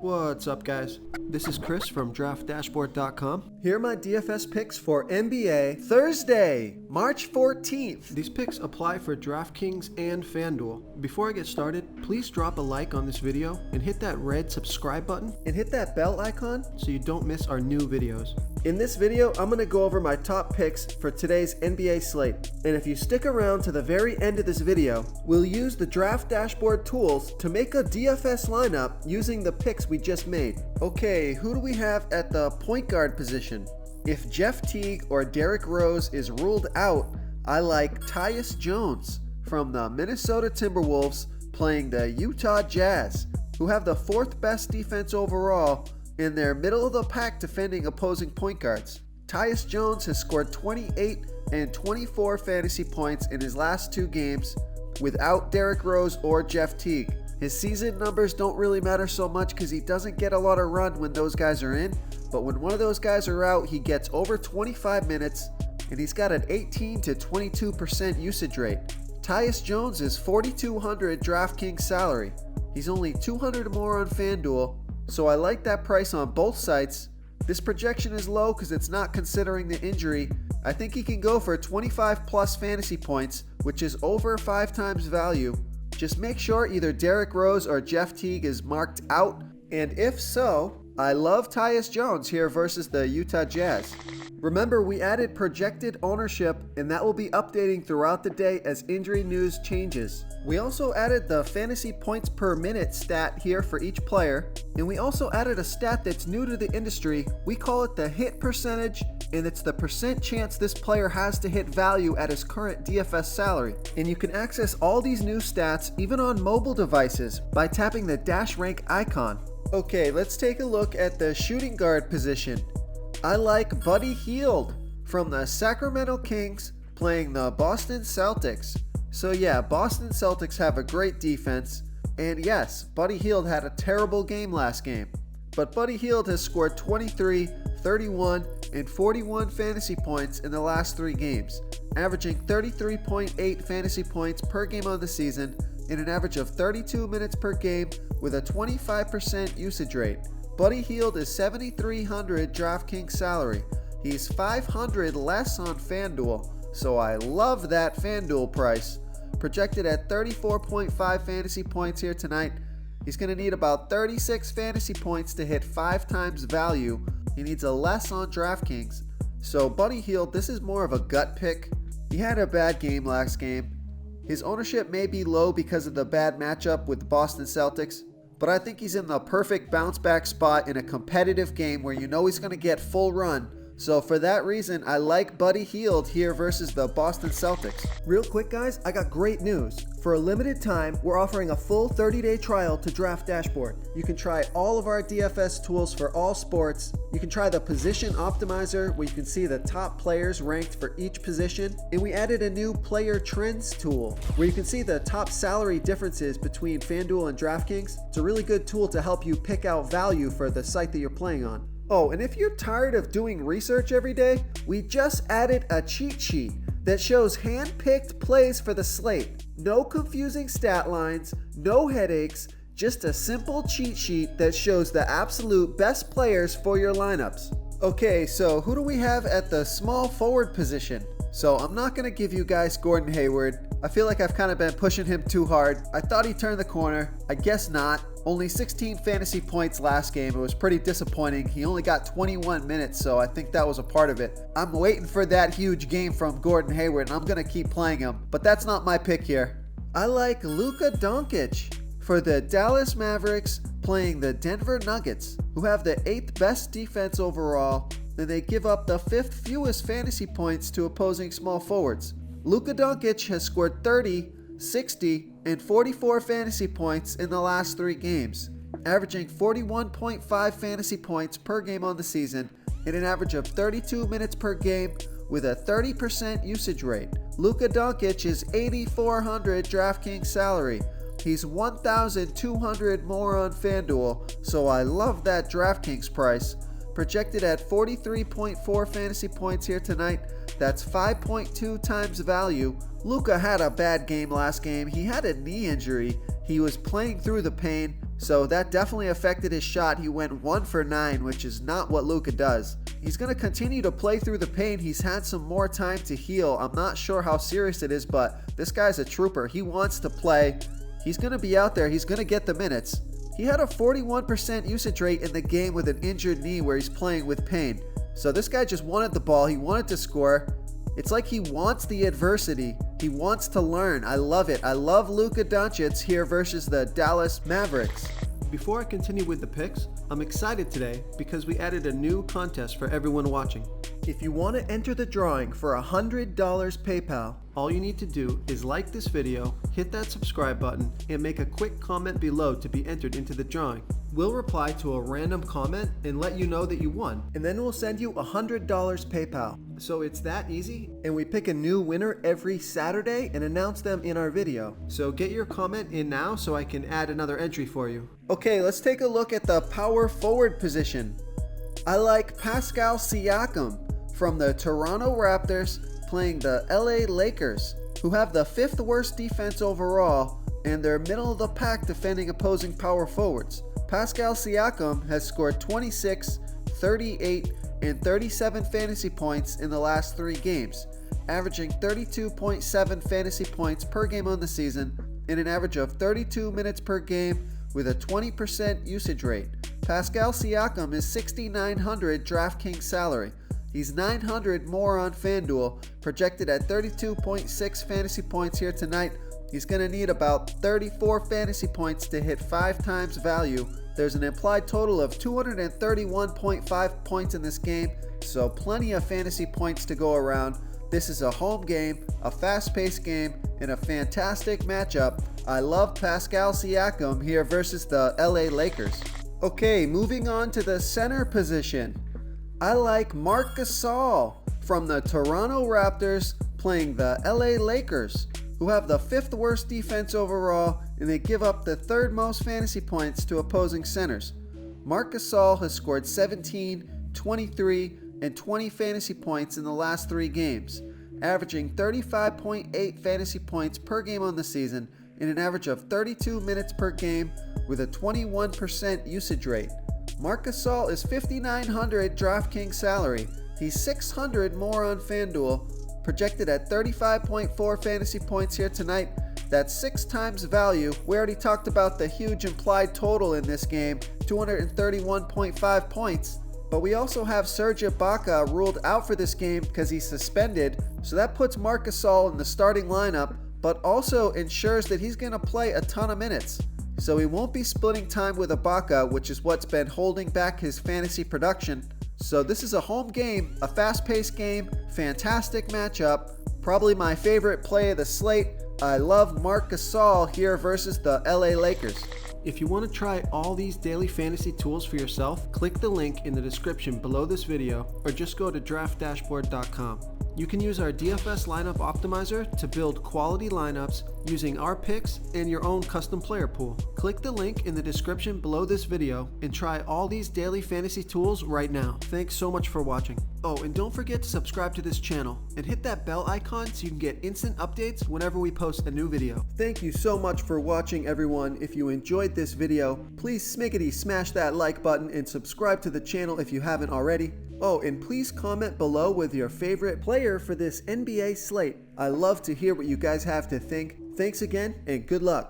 What's up, guys? This is Chris from DraftDashboard.com. Here are my DFS picks for NBA Thursday, March 14th. These picks apply for DraftKings and FanDuel. Before I get started, please drop a like on this video and hit that red subscribe button and hit that bell icon so you don't miss our new videos. In this video, I'm going to go over my top picks for today's NBA slate. And if you stick around to the very end of this video, we'll use the Draft Dashboard tools to make a DFS lineup using the picks we just made. Okay, who do we have at the point guard position? If Jeff Teague or Derrick Rose is ruled out, I like Tyus Jones from the Minnesota Timberwolves playing the Utah Jazz, who have the fourth best defense overall in their middle of the pack defending opposing point guards. Tyus Jones has scored 28 and 24 fantasy points in his last two games without Derrick Rose or Jeff Teague. His season numbers don't really matter so much because he doesn't get a lot of run when those guys are in, but when one of those guys are out, he gets over 25 minutes and he's got an 18 to 22% usage rate. Tyus Jones is $4,200 DraftKings salary. He's only $200 more on FanDuel, so I like that price on both sites. This projection is low because it's not considering the injury. I think he can go for 25 plus fantasy points, which is over 5 times value. Just make sure either Derrick Rose or Jeff Teague is marked out, and if so, I love Tyus Jones here versus the Utah Jazz. Remember, we added projected ownership, and that will be updating throughout the day as injury news changes. We also added the fantasy points per minute stat here for each player, and we also added a stat that's new to the industry. We call it the hit percentage, and it's the percent chance this player has to hit value at his current DFS salary. And you can access all these new stats even on mobile devices by tapping the dash rank icon. Okay, let's take a look at the shooting guard position. I like Buddy Hield from the Sacramento Kings playing the Boston Celtics. So yeah, Boston Celtics have a great defense, and yes, Buddy Hield had a terrible game last game. But Buddy Hield has scored 23, 31, and 41 fantasy points in the last 3 games, averaging 33.8 fantasy points per game on the season and an average of 32 minutes per game with a 25% usage rate. Buddy Hield is $7,300 DraftKings salary. He's $500 less on FanDuel, so I love that FanDuel price. Projected at 34.5 fantasy points here tonight. He's going to need about 36 fantasy points to hit 5 times value. He needs a less on DraftKings. So Buddy Hield, this is more of a gut pick. He had a bad game last game. His ownership may be low because of the bad matchup with the Boston Celtics, but I think he's in the perfect bounce back spot in a competitive game where you know he's going to get full run. So for that reason, I like Buddy Hield here versus the Boston Celtics. Real quick, guys, I got great news. For a limited time, we're offering a full 30-day trial to Draft Dashboard. You can try all of our DFS tools for all sports. You can try the Position Optimizer, where you can see the top players ranked for each position. And we added a new Player Trends tool, where you can see the top salary differences between FanDuel and DraftKings. It's a really good tool to help you pick out value for the site that you're playing on. Oh, and if you're tired of doing research every day, we just added a cheat sheet that shows hand-picked plays for the slate. No confusing stat lines, no headaches, just a simple cheat sheet that shows the absolute best players for your lineups. Okay, so who do we have at the small forward position? So I'm not going to give you guys Gordon Hayward. I feel like I've kind of been pushing him too hard. I thought he turned the corner. I guess not. Only 16 fantasy points last game. It was pretty disappointing. He only got 21 minutes, so I think that was a part of it. I'm waiting for that huge game from Gordon Hayward, and I'm going to keep playing him. But that's not my pick here. I like Luka Doncic for the Dallas Mavericks playing the Denver Nuggets, who have the 8th best defense overall, and they give up the 5th fewest fantasy points to opposing small forwards. Luka Doncic has scored 30, 60, and 44 fantasy points in the last 3 games, averaging 41.5 fantasy points per game on the season and an average of 32 minutes per game with a 30% usage rate. Luka Doncic is $8,400 DraftKings salary. He's $1,200 more on FanDuel, so I love that DraftKings price. Projected at 43.4 fantasy points here tonight. That's 5.2 times value. Luka had a bad game last game. He had a knee injury. He was playing through the pain, so that definitely affected his shot. He went 1 for 9, which is not what Luka does. He's going to continue to play through the pain. He's had some more time to heal. I'm not sure how serious it is, but this guy's a trooper. He wants to play. He's going to be out there. He's going to get the minutes. He had a 41% usage rate in the game with an injured knee where he's playing with pain. So this guy just wanted the ball. He wanted to score. It's like he wants the adversity. He wants to learn. I love it. I love Luka Doncic here versus the Dallas Mavericks. Before I continue with the picks, I'm excited today because we added a new contest for everyone watching. If you want to enter the drawing for $100 PayPal, all you need to do is like this video, hit that subscribe button, and make a quick comment below to be entered into the drawing. We'll reply to a random comment and let you know that you won, and then we'll send you $100 PayPal. So it's that easy, and we pick a new winner every Saturday and announce them in our video. So get your comment in now so I can add another entry for you. Okay, let's take a look at the power forward position. I like Pascal Siakam from the Toronto Raptors playing the LA Lakers, who have the 5th worst defense overall, and they're middle of the pack defending opposing power forwards. Pascal Siakam has scored 26, 38, and 37 fantasy points in the last 3 games, averaging 32.7 fantasy points per game on the season and an average of 32 minutes per game with a 20% usage rate. Pascal Siakam is $6,900 DraftKings salary. He's $900 more on FanDuel, projected at 32.6 fantasy points here tonight. He's going to need about 34 fantasy points to hit 5 times value. There's an implied total of 231.5 points in this game, so plenty of fantasy points to go around. This is a home game, a fast-paced game, and a fantastic matchup. I love Pascal Siakam here versus the LA Lakers. Okay, moving on to the center position. I like Marc Gasol from the Toronto Raptors playing the LA Lakers, who have the 5th worst defense overall, and they give up the 3rd most fantasy points to opposing centers. Marc Gasol has scored 17, 23, and 20 fantasy points in the last 3 games, averaging 35.8 fantasy points per game on the season and an average of 32 minutes per game with a 21% usage rate. Marc Gasol is $5,900 DraftKings salary. He's $600 more on FanDuel, projected at 35.4 fantasy points here tonight. That's 6 times value. We already talked about the huge implied total in this game, 231.5 points. But we also have Serge Ibaka ruled out for this game because he's suspended, so that puts Marc Gasol in the starting lineup, but also ensures that he's going to play a ton of minutes. So he won't be splitting time with Ibaka, which is what's been holding back his fantasy production. So this is a home game, a fast-paced game, fantastic matchup, probably my favorite play of the slate. I love Marc Gasol here versus the LA Lakers. If you want to try all these daily fantasy tools for yourself, click the link in the description below this video or just go to draftdashboard.com. You can use our DFS lineup optimizer to build quality lineups using our picks and your own custom player pool. Click the link in the description below this video and try all these daily fantasy tools right now. Thanks so much for watching. Oh, and don't forget to subscribe to this channel and hit that bell icon so you can get instant updates whenever we post a new video. Thank you so much for watching, everyone. If you enjoyed this video, please smash that like button and subscribe to the channel if you haven't already. Oh, and please comment below with your favorite player for this NBA slate. I love to hear what you guys have to think. Thanks again, and good luck.